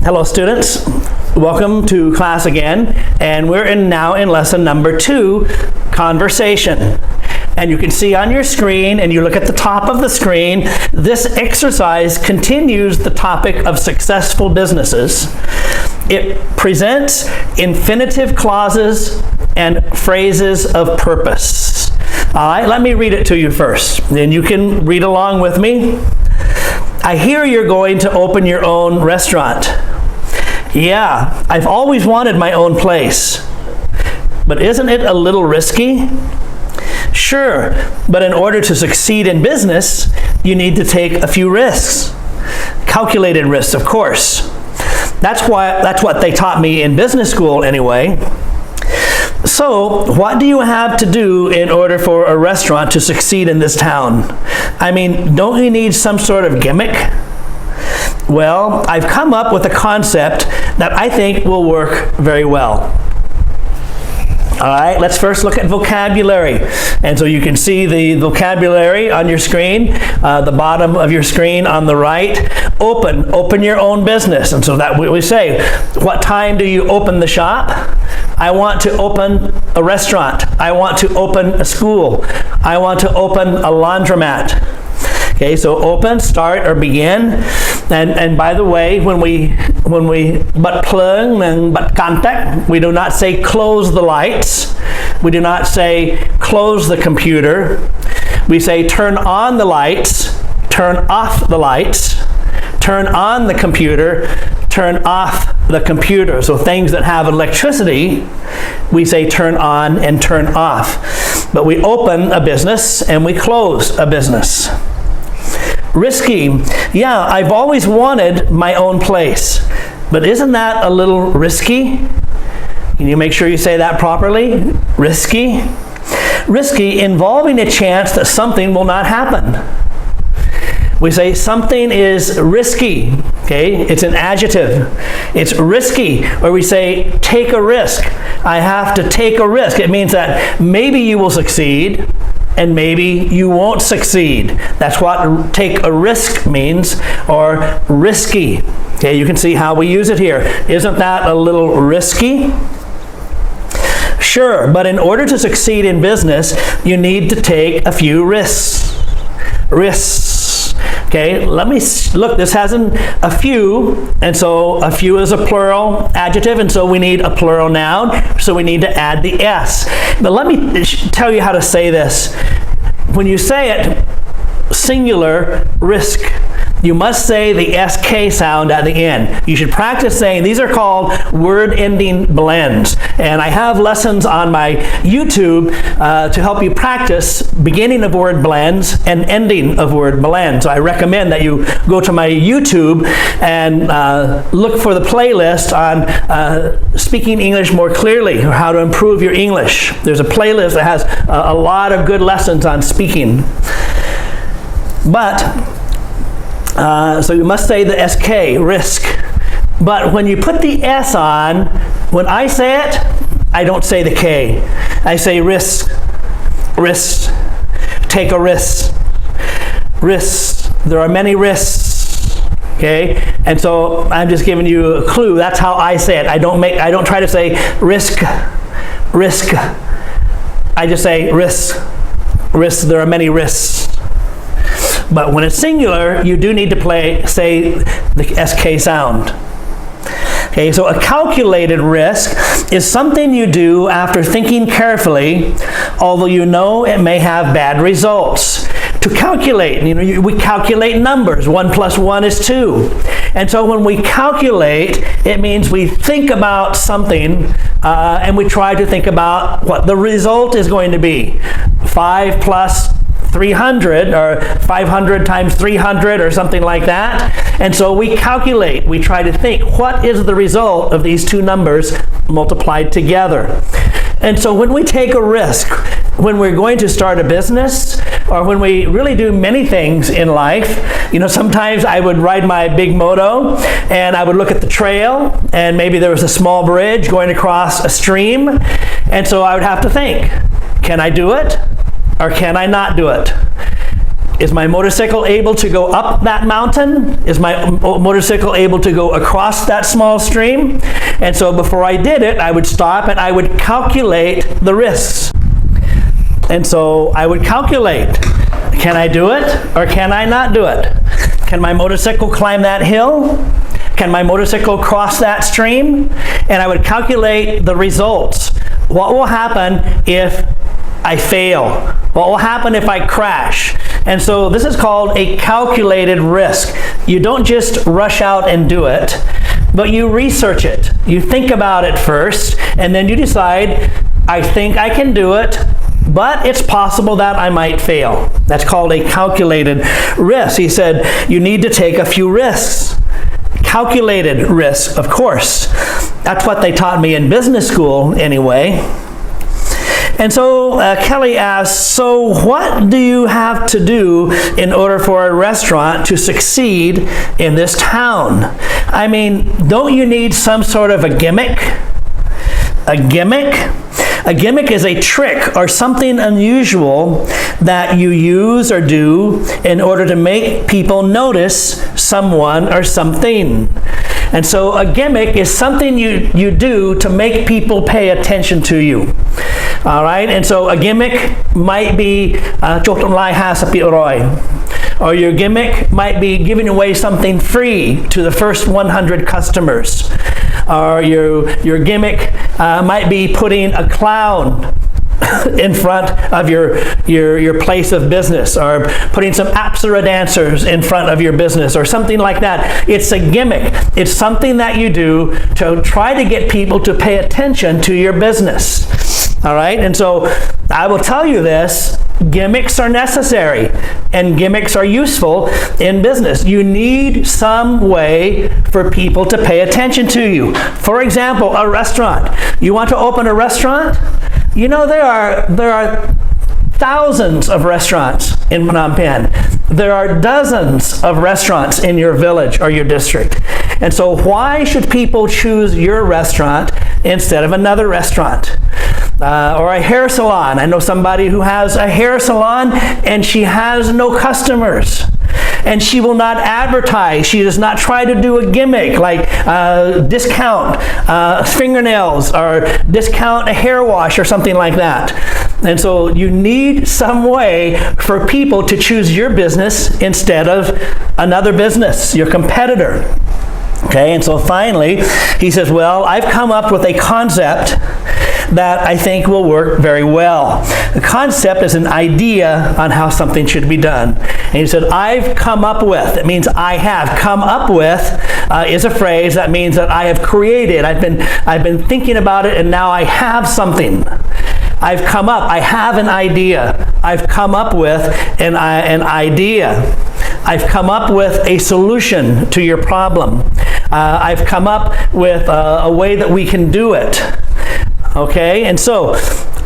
Hello students, welcome to class again, and we're now in lesson number 2, conversation. And you can see on your screen, and you look at the top of the screen, this exercise continues the topic of successful businesses. It presents infinitive clauses and phrases of purpose. All right, let me read it to you first, and you can read along with me. I hear you're going to open your own restaurant. Yeah, I've always wanted my own place. But isn't it a little risky? Sure, but in order to succeed in business, you need to take a few risks. Calculated risks, of course. That's what they taught me in business school anyway. So, what do you have to do in order for a restaurant to succeed in this town? I mean, don't you need some sort of gimmick? Well, I've come up with a concept that I think will work very well. All right, let's first look at vocabulary. And so you can see the vocabulary on your screen, the bottom of your screen on the right. Open your own business. And so that we say, what time do you open the shop? I want to open a restaurant. I want to open a school. I want to open a laundromat. Okay, so open, start, or begin. And by the way, when we bật plug and bật contact, we do not say close the lights. We do not say close the computer. We say turn on the lights, turn off the lights, turn on the computer, turn off the computer. So things that have electricity, we say turn on and turn off. But we open a business and we close a business. Risky. Yeah, I've always wanted my own place. But isn't that a little risky? Can you make sure you say that properly? Risky? Risky, involving a chance that something will not happen. We say something is risky. Okay, it's an adjective. It's risky. Or we say take a risk. I have to take a risk. It means that maybe you will succeed, and maybe you won't succeed. That's what take a risk means, or risky. Okay, you can see how we use it here. Isn't that a little risky? Sure, but in order to succeed in business, you need to take a few risks. Risks. Okay, let me look. This has a few, and so a few is a plural adjective, and so we need a plural noun, so we need to add the S. But let me tell you how to say this. When you say it, singular, risk, you must say the SK sound at the end. You should practice saying, these are called word-ending blends. And I have lessons on my YouTube to help you practice beginning of word blends and ending of word blends. So I recommend that you go to my YouTube and look for the playlist on speaking English more clearly, or how to improve your English. There's a playlist that has a lot of good lessons on speaking. But so you must say the SK, risk. But when you put the S on, when I say it, I don't say the K. I say risk, risk, take a risk, risk. There are many risks. Okay? And so I'm just giving you a clue. That's how I say it. I don't try to say risk, risk. I just say risk, risk. There are many risks. But when it's singular, you do need to say the SK sound. Okay, so a calculated risk is something you do after thinking carefully, although you know it may have bad results. To calculate, we calculate numbers. 1 plus 1 is 2. And so when we calculate, it means we think about something and we try to think about what the result is going to be. 5 plus 300, or 500 times 300, or something like that. And so we calculate, we try to think, what is the result of these two numbers multiplied together? And so when we take a risk, when we're going to start a business, or when we really do many things in life, sometimes I would ride my big moto, and I would look at the trail, and maybe there was a small bridge going across a stream, and so I would have to think, can I do it? Or can I not do it? Is my motorcycle able to go up that mountain? Is my motorcycle able to go across that small stream? And so before I did it, I would stop and I would calculate the risks. And so I would calculate, can I do it or can I not do it? Can my motorcycle climb that hill? Can my motorcycle cross that stream? And I would calculate the results. What will happen if I fail? What will happen if I crash? And so this is called a calculated risk. You don't just rush out and do it, but you research it. You think about it first, and then you decide, I think I can do it, but it's possible that I might fail. That's called a calculated risk. He said, you need to take a few risks. Calculated risk, of course. That's what they taught me in business school anyway. And so Kelly asks, so what do you have to do in order for a restaurant to succeed in this town? I mean, don't you need some sort of a gimmick? A gimmick? A gimmick is a trick or something unusual that you use or do in order to make people notice someone or something. And so a gimmick is something you do to make people pay attention to you. All right? And so a gimmick might be or your gimmick might be giving away something free to the first 100 customers. Or your gimmick might be putting a clown in front of your place of business, or putting some Apsara dancers in front of your business, or something like that. It's a gimmick. It's something that you do to try to get people to pay attention to your business. All right? And so I will tell you this, gimmicks are necessary and gimmicks are useful in business. You need some way for people to pay attention to you. For example, a restaurant. You want to open a restaurant? You know, there are thousands of restaurants in Phnom Penh. There are dozens of restaurants in your village or your district. And so why should people choose your restaurant instead of another restaurant? Or a hair salon. I know somebody who has a hair salon and she has no customers. And she will not advertise. She does not try to do a gimmick like discount fingernails or discount a hair wash or something like that. And so you need some way for people to choose your business instead of another business, your competitor. Okay, and so finally, he says, well, I've come up with a concept that I think will work very well. The concept is an idea on how something should be done. And he said, I've come up with. It means I have. Come up with is a phrase that means that I have created. I've been thinking about it and now I have something. I've come up. I have an idea. I've come up with an idea. I've come up with a solution to your problem. I've come up with a way that we can do it. Okay, and so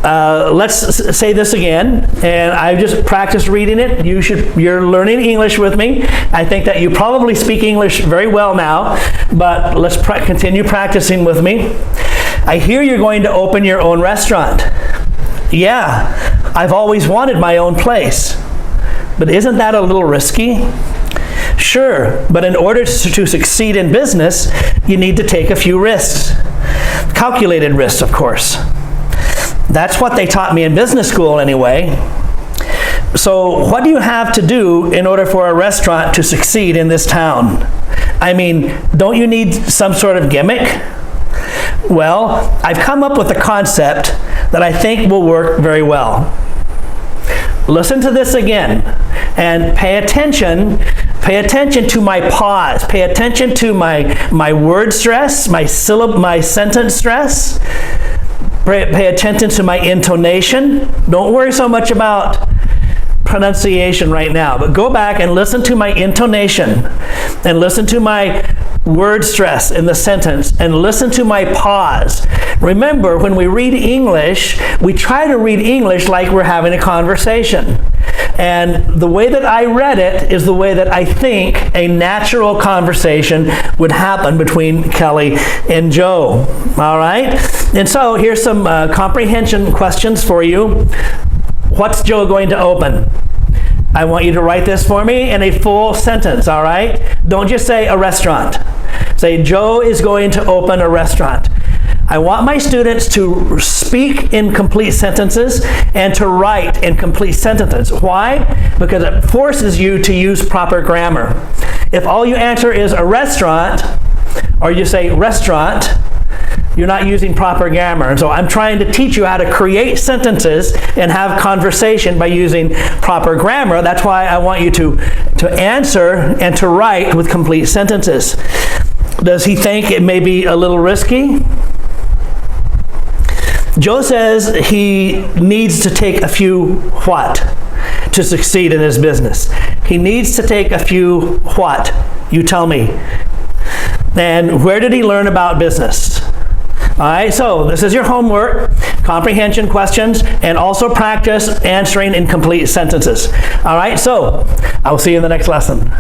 let's say this again, and I just practiced reading it. You're learning English with me. I think that you probably speak English very well now, but let's continue practicing with me. I hear you're going to open your own restaurant. Yeah, I've always wanted my own place. But isn't that a little risky? Sure, but in order to succeed in business, you need to take a few risks. Calculated risks, of course. That's what they taught me in business school anyway. So what do you have to do in order for a restaurant to succeed in this town? I mean, don't you need some sort of gimmick? Well, I've come up with a concept that I think will work very well. Listen to this again and pay attention to my pause. Pay attention to my word stress, my sentence stress. Pay attention to my intonation. Don't worry so much about pronunciation right now, but go back and listen to my intonation and listen to my word stress in the sentence and listen to my pause. Remember, when we read English, we try to read English like we're having a conversation. And the way that I read it is the way that I think a natural conversation would happen between Kelly and Joe. All right? And so here's some comprehension questions for you. What's Joe going to open? I want you to write this for me in a full sentence, all right? Don't just say a restaurant. Say, Joe is going to open a restaurant. I want my students to speak in complete sentences and to write in complete sentences. Why? Because it forces you to use proper grammar. If all you answer is a restaurant, or you say restaurant, you're not using proper grammar. And so I'm trying to teach you how to create sentences and have conversation by using proper grammar. That's why I want you to answer and to write with complete sentences. Does he think it may be a little risky? Joe says he needs to take a few what to succeed in his business. He needs to take a few what? You tell me. And where did he learn about business? All right, so this is your homework, comprehension questions, and also practice answering in complete sentences. All right, so I will see you in the next lesson.